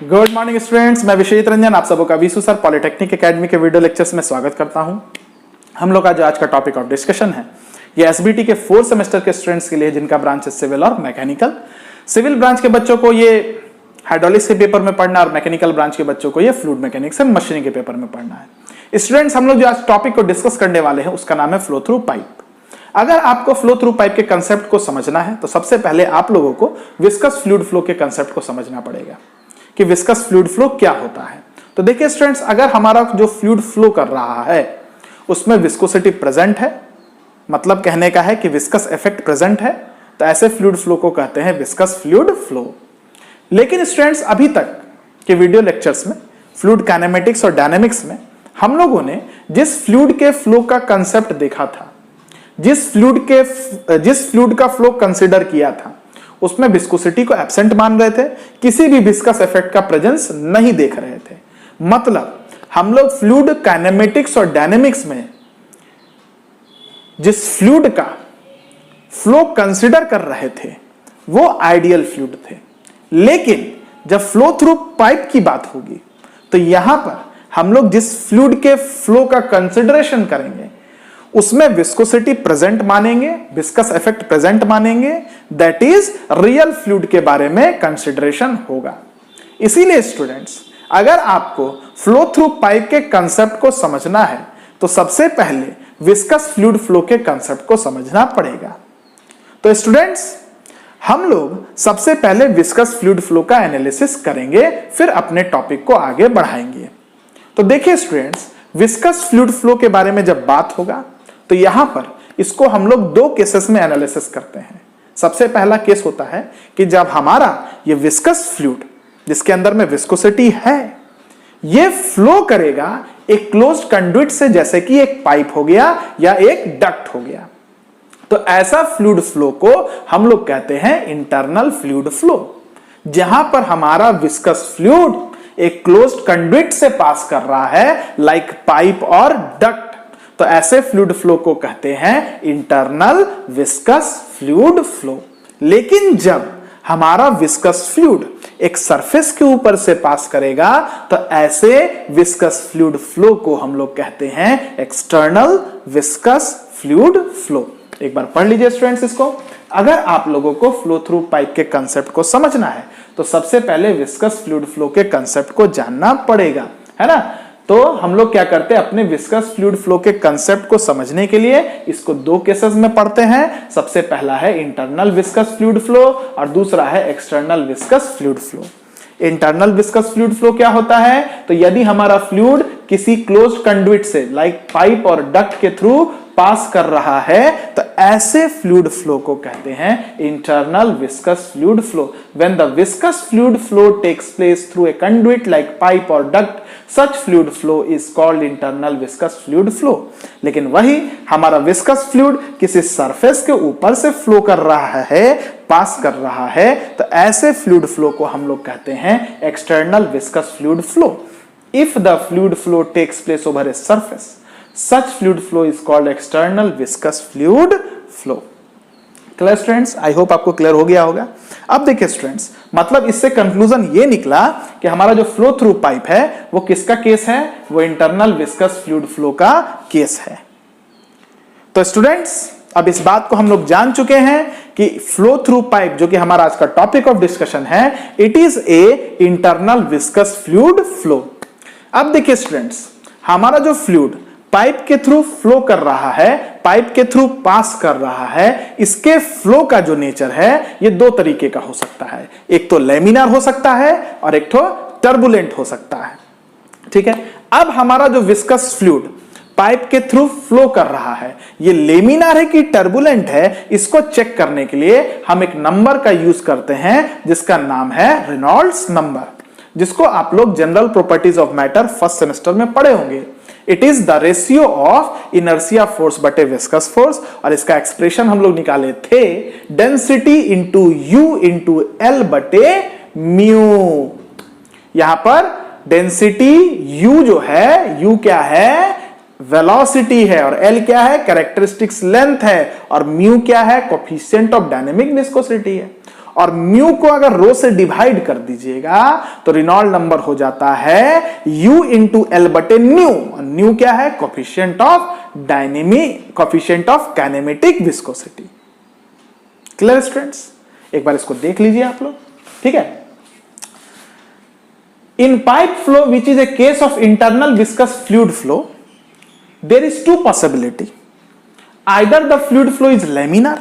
Good morning students, मैं विश्वजीत रंजन आप सबों का विशु सर पॉलिटेक्निक एकेडमी के वीडियो लेक्चर्स में स्वागत करता हूं। हम लोग का जो आज का टॉपिक ऑफ डिस्कशन है ये एसबीटी के 4th सेमेस्टर के स्टूडेंट्स के लिए जिनका ब्रांच है सिविल और मैकेनिकल। सिविल ब्रांच के बच्चों को ये हाइड्रोलिक्स के पेपर में पढ़ना और मैकेनिकल ब्रांच के बच्चों को ये फ्लूइड मैकेनिक्स एंड मशीनिंग के पेपर में पढ़ना है। स्टूडेंट्स, हम लोग जो आज टॉपिक को डिस्कस करने वाले हैं उसका नाम है फ्लो थ्रू पाइप। अगर आपको फ्लो थ्रू पाइप के कंसेप्ट को समझना है तो सबसे पहले आप लोगों को विस्कस फ्लूइड फ्लो के कंसेप्ट को समझना पड़ेगा कि विस्कस फ्लूइड फ्लो क्या होता है। तो देखिए स्टूडेंट्स, अगर हमारा जो फ्लूइड फ्लो कर रहा है उसमें विस्कोसिटी प्रेजेंट है, मतलब कहने का है कि विस्कस इफेक्ट प्रेजेंट है, तो ऐसे फ्लूइड फ्लो को कहते हैं विस्कस फ्लूइड फ्लो। लेकिन स्टूडेंट्स, अभी तक के वीडियो लेक्चर्स में फ्लूइड काइनेमेटिक्स और डायनेमिक्स में हम लोगों ने जिस फ्लूइड के फ्लो का कंसेप्ट देखा था, जिस फ्लूइड का फ्लो कंसीडर किया था, उसमें विस्कोसिटी को एब्सेंट मान रहे थे, किसी भी विस्कस इफेक्ट का प्रेजेंस नहीं देख रहे थे। मतलब हम लोग फ्लूइड काइनेमेटिक्स और डायनेमिक्स में जिस फ्लूइड का फ्लो कंसीडर कर रहे थे वो आइडियल फ्लूइड थे। लेकिन जब फ्लो थ्रू पाइप की बात होगी तो यहां पर हम लोग जिस फ्लूइड के फ्लो का कंसीडरेशन करेंगे उसमें विस्कोसिटी प्रेजेंट मानेंगे, विस्कस इफेक्ट प्रेजेंट मानेंगे, दैट इज रियल फ्लूइड के बारे में कंसीडरेशन होगा। इसीलिए स्टूडेंट्स, अगर आपको फ्लो थ्रू पाइप के कंसेप्ट को समझना है तो सबसे पहले विस्कस फ्लूइड फ्लो के कंसेप्ट को समझना पड़ेगा। तो स्टूडेंट्स, हम लोग सबसे पहले विस्कस फ्लूइड फ्लो का एनालिसिस करेंगे, फिर अपने टॉपिक को आगे बढ़ाएंगे। तो देखिए स्टूडेंट्स, विस्कस फ्लूइड फ्लो के बारे में जब बात होगा तो यहां पर इसको हम लोग दो केसेस में एनालिसिस करते हैं। सबसे पहला केस होता है कि जब हमारा ये विस्कस फ्लूइड जिसके अंदर में विस्कोसिटी है ये फ्लो करेगा एक क्लोज्ड कंडुइट से, जैसे कि एक पाइप हो गया या एक डक्ट हो गया, तो ऐसा फ्लूइड फ्लो को हम लोग कहते हैं इंटरनल फ्लूइड फ्लो। जहां पर हमारा विस्कस फ्लूइड एक क्लोज्ड कंडुइट से पास कर रहा है लाइक पाइप और डक्ट, तो ऐसे फ्लूइड फ्लो को कहते हैं इंटरनल विस्कस फ्लूइड फ्लो। लेकिन जब हमारा विस्कस फ्लूइड एक सरफेस के ऊपर से पास करेगा तो ऐसे विस्कस फ्लूइड फ्लो को हम लोग कहते हैं एक्सटर्नल विस्कस फ्लूइड फ्लो। एक बार पढ़ लीजिए स्टूडेंट्स इसको। अगर आप लोगों को फ्लो थ्रू पाइप के कंसेप्ट को समझना है तो सबसे पहले विस्कस फ्लूइड फ्लो के कंसेप्ट को जानना पड़ेगा, है ना। तो हम लोग क्या करते हैं, अपने विस्कस फ्लूइड फ्लो के कंसेप्ट को समझने के लिए इसको दो केसेस में पढ़ते हैं। सबसे पहला है इंटरनल विस्कस फ्लूइड फ्लो और दूसरा है external viscous fluid flow. Internal viscous fluid flow क्या होता है, तो यदि हमारा फ्लूइड किसी क्लोज्ड कंडुइट से लाइक पाइप और डक्ट के थ्रू पास कर रहा है तो ऐसे फ्लूइड फ्लो को कहते हैं internal viscous fluid flow. When the viscous fluid flow takes place through a conduit like pipe or duct, such fluid flow is called internal viscous fluid flow. लेकिन वही हमारा विस्कस फ्लूइड किसी surface के ऊपर से फ्लो कर रहा है, पास कर रहा है, तो ऐसे फ्लूइड फ्लो को हम लोग कहते हैं external viscous fluid flow. If the fluid flow takes place over a surface, such fluid flow is called external viscous fluid flow। Clear students, I hope आपको क्लियर हो गया होगा। अब देखिए स्टूडेंट्स, मतलब इससे कंक्लूजन ये निकला कि हमारा जो फ्लो थ्रू पाइप है वो किसका केस है, वो इंटरनल विस्कस फ्लूइड फ्लो का केस है। तो स्टूडेंट्स, अब इस बात को हम लोग जान चुके हैं कि फ्लो थ्रू पाइप जो कि हमारा आज का टॉपिक ऑफ डिस्कशन है, it is a internal viscous fluid flow. अब देखिए स्टूडेंट्स, हमारा जो फ्लूइड पाइप के थ्रू फ्लो कर रहा है, पाइप के थ्रू पास कर रहा है, इसके फ्लो का जो नेचर है ये दो तरीके का हो सकता है। एक तो लेमिनार हो सकता है और एक तो टर्बुलेंट हो सकता है, ठीक है। अब हमारा जो विस्कस फ्लूइड पाइप के थ्रू फ्लो कर रहा है ये लेमिनार है कि टर्बुलेंट है, इसको चेक करने के लिए हम एक नंबर का यूज करते हैं जिसका नाम है रेनॉल्ड्स नंबर, जिसको आप लोग general properties of matter first semester में पढ़े होंगे। It is the ratio of inertia force बटे विस्कस फोर्स, और इसका एक्सप्रेशन हम लोग निकाले थे density into you into L बटे म्यू। यहां पर डेंसिटी यू जो है, यू क्या है, वेलोसिटी है, और एल क्या है, कैरेक्टरिस्टिक्स लेंथ है, और म्यू क्या है, कोफिशिएंट ऑफ डायनेमिक विस्कोसिटी है। और म्यू को अगर रो से डिवाइड कर दीजिएगा तो रेनॉल्ड नंबर हो जाता है U इंटू एल बटे न्यू। न्यू क्या है? Coefficient of dynamic, coefficient of kinematic viscosity. Clear students? एक बार इसको देख लीजिए आप लोग, ठीक है। In pipe flow, which is a case of internal viscous fluid flow, there is two possibility. Either the fluid flow is laminar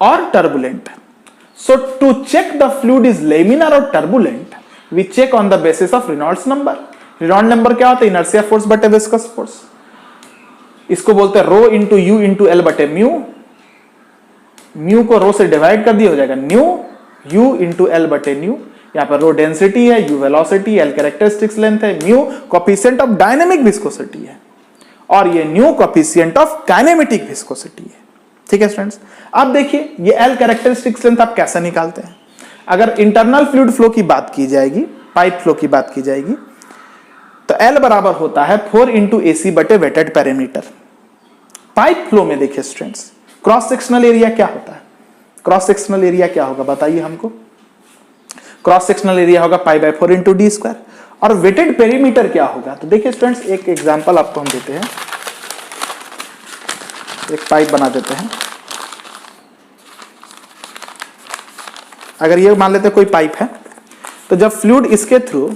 or turbulent. So to check the fluid is laminar or turbulent, we check on the basis of Reynolds number. Reynolds number क्या होता है? Inertia force बटे viscous force. इसको बोलते हैं rho into you into L बटे mu. Mu को rho से डिवाइड कर दिया, हो जाएगा न्यू यू इंटू एल बटे न्यू। यहाँ पर रो डेंसिटी है, U velocity, L characteristics length है, mu coefficient of dynamic viscosity है और ये nu coefficient of kinematic viscosity है। ठीक है स्टूडेंट्स, अब देखिए ये एल कैरेक्टरिस्टिक्स लेंथ आप कैसे निकालते हैं। अगर इंटरनल फ्लूइड फ्लो की बात की जाएगी, पाइप फ्लो की बात की जाएगी, तो एल बराबर होता है 4 इंटू AC बटे वेटेड पेरीमीटर। पाइप फ्लो में देखिए स्टूडेंट्स, क्रॉस सेक्शनल एरिया क्या होता है? क्रॉस सेक्शनल एरिया क्या होगा बताइए हमको? क्रॉस सेक्शनल एरिया होगा pi by 4 into D square. और वेटेड पेरीमीटर क्या होगा? तो देखिए स्टूडेंट्स, एक एग्जांपल आपको हम देते हैं, एक पाइप बना देते हैं। अगर ये मान लेते हैं कोई पाइप है, तो जब फ्लूइड इसके थ्रू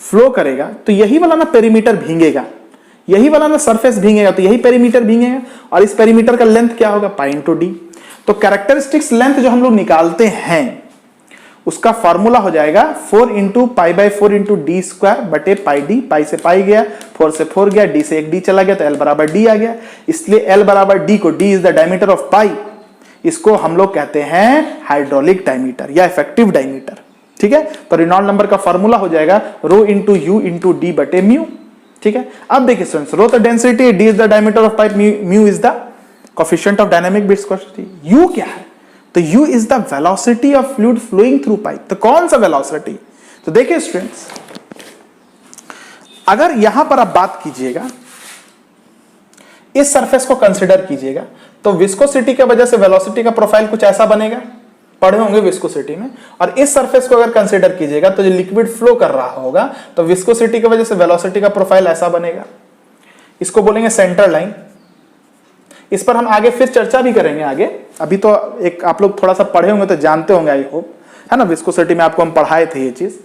फ्लो करेगा तो यही वाला ना पेरीमीटर भींगेगा, यही वाला ना सरफेस भींगेगा, तो यही पेरीमीटर भींगेगा और इस पेरीमीटर का लेंथ क्या होगा? Pi into D. तो कैरेक्टरिस्टिक्स लेंथ जो हम लोग निकालते हैं उसका फॉर्मूला हो जाएगा 4 into pi by 4 into D square बटे पाई डी। पाई से पाई गया, 4 से 4 गया, डी से एक डी चला गया, तो एल बराबर डी आ गया। इसलिए एल बराबर डी को, D is the diameter of pipe, इसको हम लोग कहते हैं हाइड्रोलिक डायमीटर या इफेक्टिव डायमीटर। ठीक है, तो रेनॉल्ड नंबर का फॉर्मूला हो जाएगा rho into you into D बटे म्यू। ठीक है, अब देखिए स्टूडेंट्स, रो तो density, D is the diameter of pipe, mu is the coefficient of dynamic viscosity. U क्या है? तो U is the velocity of fluid flowing through pipe. तो कौन सा वेलोसिटी? तो देखिए स्टूडेंट्स, अगर यहां पर आप बात कीजिएगा, इस सरफेस को कंसीडर कीजिएगा, तो विस्कोसिटी की वजह से वेलोसिटी का प्रोफाइल कुछ ऐसा बनेगा, पढ़े होंगे विस्कोसिटी में। और इस सरफेस को अगर कंसीडर कीजिएगा तो जो लिक्विड फ्लो कर रहा होगा, तो विस्कोसिटी की वजह से वेलोसिटी का प्रोफाइल ऐसा बनेगा। इसको बोलेंगे सेंटर लाइन। इस पर हम आगे फिर चर्चा भी करेंगे आगे। अभी तो एक आप लोग थोड़ा सा पढ़े होंगे तो जानते होंगे, आई होप, है ना, विस्कोसिटी में आपको हम पढ़ाए थे ये चीज।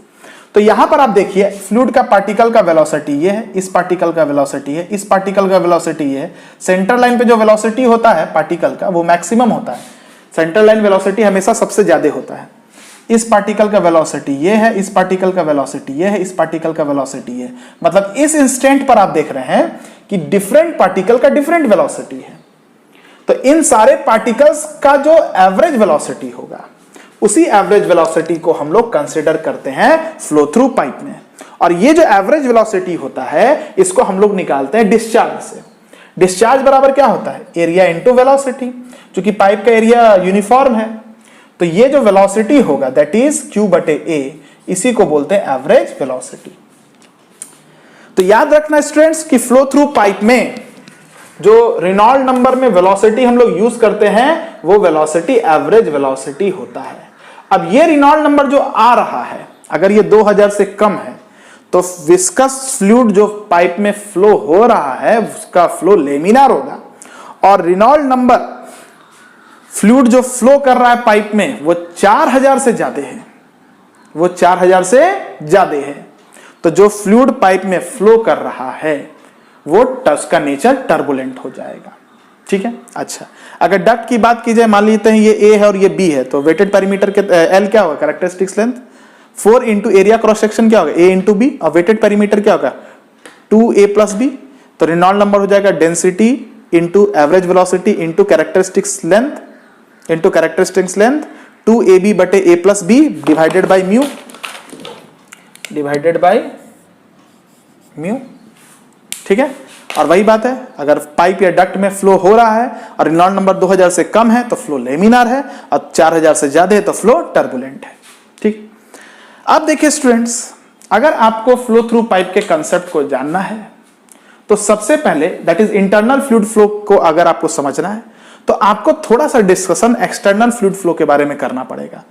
तो यहां पर आप देखिए फ्लूइड का पार्टिकल का वेलोसिटी ये है, इस पार्टिकल का वेलोसिटी है, इस पार्टिकल का वेलोसिटी ये है। सेंटर लाइन पे जो वेलोसिटी होता है पार्टिकल का वो मैक्सिमम होता है। सेंटर लाइन वेलोसिटी हमेशा सबसे ज्यादा होता है। इस पार्टिकल का वेलोसिटी ये है, इस पार्टिकल का वेलोसिटी ये है, इस पार्टिकल का वेलोसिटी ये। मतलब इस इंस्टेंट पर आप देख रहे हैं कि डिफरेंट पार्टिकल का डिफरेंट वेलोसिटी है। तो इन सारे पार्टिकल्स का जो एवरेज वेलोसिटी होगा, उसी एवरेज वेलोसिटी को हम लोग कंसीडर करते हैं फ्लो थ्रू पाइप में। और ये जो एवरेज वेलोसिटी होता है, इसको हम लोग निकालते हैं डिस्चार्ज से। डिस्चार्ज बराबर क्या होता है? Area into velocity. क्योंकि पाइप का एरिया यूनिफॉर्म है, तो ये जो वेलोसिटी होगा दैट इज Q बटे A, इसी को बोलते हैं एवरेज वेलोसिटी। तो याद रखना स्टूडेंट्स कि फ्लो थ्रू पाइप में जो रेनॉल्ड नंबर में वेलोसिटी हम लोग यूज करते हैं, वो वेलोसिटी एवरेज वेलोसिटी होता है। अब ये रेनॉल्ड नंबर जो आ रहा है, अगर ये 2000 से कम है, तो विस्कस फ्लूइड जो पाइप में फ्लो हो रहा है उसका फ्लो लेमिनार होगा। और रेनॉल्ड नंबर फ्लूइड जो फ्लो कर रहा है पाइप में वो 4000 से ज्यादा है, वो 4000 से ज्यादा है। तो जो फ्लूइड पाइप में फ्लो कर रहा है वो उसका नेचर टर्बुलेंट हो जाएगा। ठीक है, अच्छा, अगर डक्ट की बात की जाए, मान लेते हैं ये A है और ये B है, तो वेटेड पेरीमीटर के L क्या होगा? Characteristics length 4 into area cross section क्या होगा? A into B। और वेटेड पेरीमीटर क्या होगा? 2A plus B। तो रेनॉल्ड नंबर हो जाएगा density into average velocity into characteristics length 2AB बटे A plus B divided by mu. ठीक है, और वही बात है, अगर पाइप या डक्ट में फ्लो हो रहा है और रेनॉल्ड नंबर 2000 से कम है तो फ्लो लेमिनार है, और 4000 से ज्यादा है तो फ्लो टर्बुलेंट है। ठीक, अब देखिए स्टूडेंट्स, अगर आपको फ्लो थ्रू पाइप के कंसेप्ट को जानना है तो सबसे पहले that is internal fluid flow को अगर आपको समझना है तो आपको थोड़ा सा डिस्कशन एक्सटर्नल फ्लूइड फ्लो के बारे में करना पड़ेगा।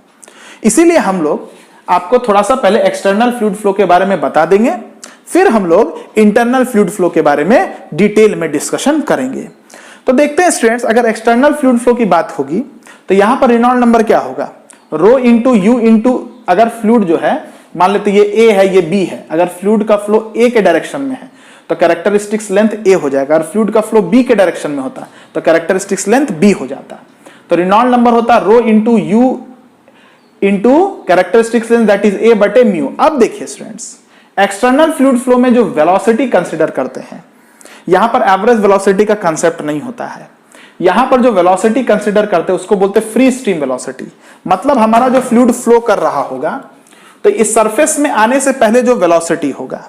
इसीलिए हम लोग आपको थोड़ा सा पहले एक्सटर्नल फ्लूइड फ्लो के बारे में बता देंगे, फिर हम लोग इंटरनल फ्लूइड फ्लो के बारे में डिटेल में डिस्कशन करेंगे। तो देखते हैं स्टूडेंट्स, अगर एक्सटर्नल फ्लूइड फ्लो की बात होगी तो यहां पर रेनॉल्ड नंबर क्या होगा, रो इंटू यू इंटू, अगर फ्लूइड जो है मान लेते ये ए है ये बी है, अगर फ्लूइड का फ्लो ए के डायरेक्शन में है तो कैरेक्टरिस्टिक्स लेंथ ए हो जाएगा, अगर फ्लूइड का फ्लो बी के डायरेक्शन में होता तो कैरेक्टरिस्टिक्स लेंथ बी हो जाता। तो रेनॉल्ड नंबर होता rho into you into characteristics length that is a बटे म्यू। अब देखिए स्टूडेंट्स, एक्सटर्नल फ्लूइड फ्लो में जो वेलोसिटी कंसीडर करते हैं, यहां पर एवरेज वेलोसिटी का कंसेप्ट नहीं होता है। यहां पर जो वेलोसिटी कंसीडर करते हैं उसको बोलते हैं फ्री स्ट्रीम वेलोसिटी। मतलब हमारा जो फ्लूइड फ्लो कर रहा होगा तो इस सरफेस में आने से पहले जो वेलोसिटी होगा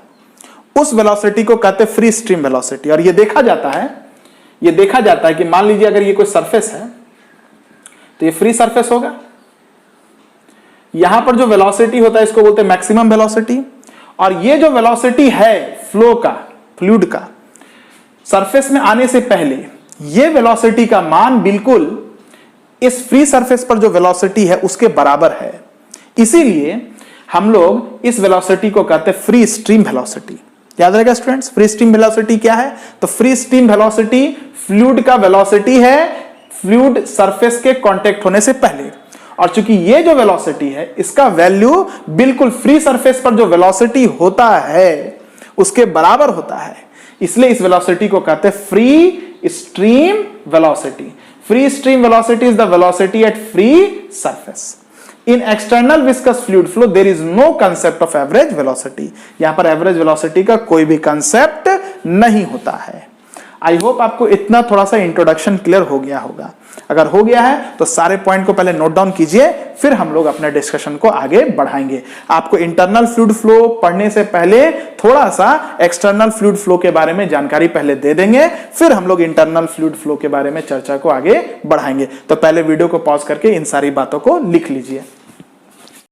उस वेलोसिटी को कहते हैं फ्री स्ट्रीम वेलोसिटी। और ये देखा जाता है कि मान लीजिए अगर ये कोई सरफेस है तो ये फ्री सरफेस होगा, यहां पर जो वेलोसिटी होता है इसको बोलते हैं मैक्सिमम वेलोसिटी, और ये जो वेलोसिटी है फ्लो का, फ्लूइड का, सरफेस में आने से पहले ये वेलोसिटी का मान बिल्कुल इस फ्री सरफेस पर जो वेलोसिटी है उसके बराबर है। इसीलिए हम लोग इस वेलोसिटी को कहते हैं फ्री स्ट्रीम वेलोसिटी। याद रहेगा स्टूडेंट्स, फ्री स्ट्रीम वेलोसिटी क्या है, तो फ्री स्ट्रीम वेलोसिटी फ्लूइड का वेलोसिटी है फ्लूइड सरफेस के कांटेक्ट होने से पहले, और चूंकि ये जो वेलोसिटी है इसका वैल्यू बिल्कुल फ्री सरफेस पर जो वेलोसिटी होता है उसके बराबर होता है, इसलिए इस वेलोसिटी को कहते हैं free stream velocity. Free stream velocity is the velocity at free surface. In external viscous fluid flow there is no concept of average velocity। यहां पर एवरेज वेलोसिटी का कोई भी कंसेप्ट नहीं होता है। आई होप आपको इतना थोड़ा सा इंट्रोडक्शन क्लियर हो गया होगा। अगर हो गया है तो सारे पॉइंट को पहले नोट डाउन कीजिए, फिर हम लोग अपने डिस्कशन को आगे बढ़ाएंगे। आपको इंटरनल फ्लूइड फ्लो पढ़ने से पहले थोड़ा सा एक्सटर्नल फ्लूइड फ्लो के बारे में जानकारी पहले दे देंगे, फिर हम लोग इंटरनल फ्लूइड फ्लो के बारे में चर्चा को आगे बढ़ाएंगे। तो पहले वीडियो को पॉज करके इन सारी बातों को लिख लीजिए।